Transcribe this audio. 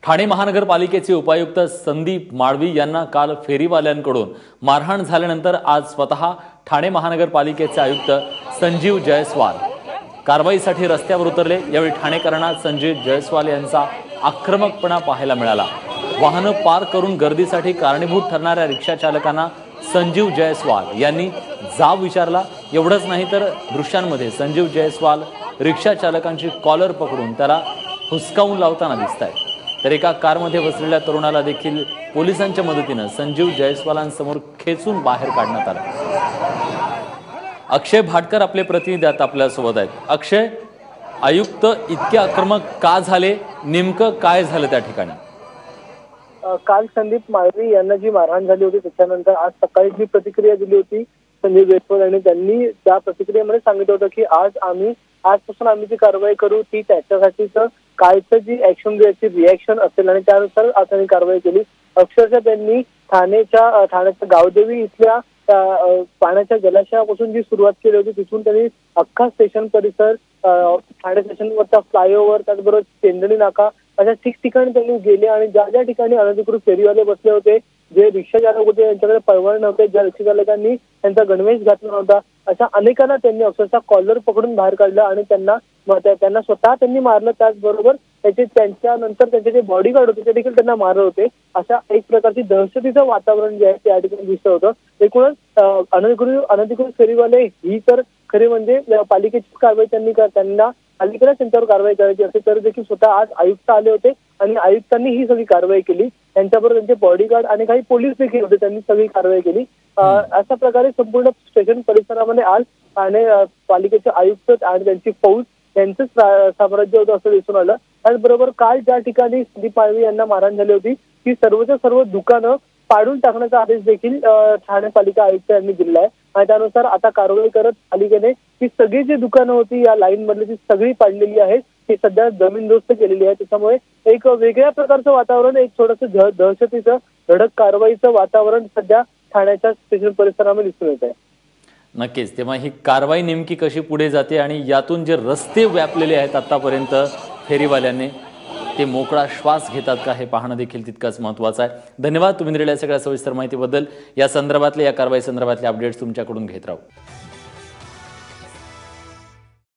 ठाणे महानगरपालिकेचे उपायुक्त संदीप माळवी यांना काल फेरीवाल्यांकडून मारहाण झाल्यानंतर आज स्वतः ठाणे महानगरपालिकेचे आयुक्त संजीव जयस्वाल कारवाईसाठी रस्त्यावर उतरले। यावेळी ठाणेकरांना संजीव जयस्वाल यांचा आक्रमकपणा पाहायला मिळाला। वाहनं पार करून गर्दीसाठी कारणीभूत ठरणाऱ्या रिक्षा चालकांना संजीव जयस्वाल यांनी जाब विचारला। एवढंच नाही तर दृश्यांमध्ये संजीव जयस्वाल रिक्षा चालकांची कॉलर पकडून त्याला हुसकावून लावताना दिसतायत। तर एका कारमध्ये बसलेल्या तरुणाला देखील पोलिसांच्या मदतीने संजीव जयस्वालांसमोर खेचून बाहेर काढण्यात आले। अक्षय भाटकर आपले प्रतिनिधी आता आपल्या सोबत आहेत। अक्षय, आयुक्त इतके आक्रमक का झाले, नेमकं काय झालं त्या ठिकाणी? काल संदीप माळवी यांना जी मारहाण झाली होती त्याच्यानंतर आज सकाळी जी प्रतिक्रिया दिली होती संजीव जयस्वाल यांनी, त्यांनी त्या प्रतिक्रियेमध्ये सांगितलं होतं की आजपासून आम्ही जी कारवाई करू ती त्याच्यासाठीच कालचं जी ऍक्शन घ्यायची रिॲक्शन असेल आणि त्यानुसार त्यांनी कारवाई केली। अक्षरशः त्यांनी ठाण्याच्या गावदेवी इथल्या पाण्याच्या जलाशयापासून जी सुरुवात केली होती तिथून त्यांनी अख्खा स्टेशन परिसर, ठाणे स्टेशनवरचा फ्लायओव्हर, त्याचबरोबर चेंदणी नाका अशा ठिकठिकाणी त्यांनी गेले आणि ज्या ज्या ठिकाणी अनधिकृत फेरीवाले बसले होते, जे रिक्षा चालक होते यांच्याकडे परवाने नव्हते, ज्या रिक्षा चालकांनी त्यांचा गणवेश घातला नव्हता, अशा अनेकांना त्यांनी अक्षरशः कॉलर पकडून बाहेर काढलं आणि त्यांना स्वतः त्यांनी मारलं। त्याचबरोबर त्यांच्यानंतर त्यांचे जे बॉडीगार्ड होते ते देखील त्यांना मारत होते। अशा एक प्रकारची दहशतीचं वातावरण जे आहे त्या ठिकाणी दिसत होतं। एकूणच अनधिकृत फेरीवाले ही तर खरे म्हणजे पालिकेची कारवाई त्यांना पालिकेला त्यांच्यावर कारवाई करायची असेल तर देखील स्वतः आज आयुक्त आले होते आणि आयुक्तांनी ही सगळी कारवाई केली। त्यांच्याबरोबर त्यांचे बॉडीगार्ड आणि काही पोलीस देखील होते, त्यांनी सगळी कारवाई केली। अशा प्रकारे संपूर्ण स्टेशन परिसरामध्ये आज ठाणे पालिकेचे आयुक्त आणि त्यांची फौज यांचं साम्राज्य होतं असं दिसून आलं। त्याचबरोबर काल ज्या ठिकाणी संदीप माळवी यांना मारहाण झाली होती ती सर्वच्या सर्व दुकानं पाडून टाकण्याचा आदेश देखील ठाणे पालिका आयुक्त यांनी दिला आहे आणि त्यानुसार आता कारवाई करत पालिकेने ती सगळी जी दुकानं होती या लाईन मधली ती सगळी पाडलेली आहेत, ती सध्या जमीनदोस्त केलेली आहे। त्याच्यामुळे एक वेगळ्या प्रकारचं वातावरण, एक थोडंसं दहशतीचं धडक कारवाईचं वातावरण सध्या ठाण्याच्या स्टेशन परिसरामध्ये दिसून येत आहे। नक्कीच, तेव्हा ही कारवाई नेमकी कशी पुढे जाते आणि यातून जे रस्ते व्यापलेले आहेत आतापर्यंत फेरीवाल्यांनी, ते मोकळा श्वास घेतात का हे पाहणं देखील तितकंच महत्त्वाचं आहे। धन्यवाद, तुम्ही दिलेल्या सगळ्या सविस्तर माहितीबद्दल। या संदर्भातले, या कारवाई संदर्भातले अपडेट्स तुमच्याकडून घेत राहू।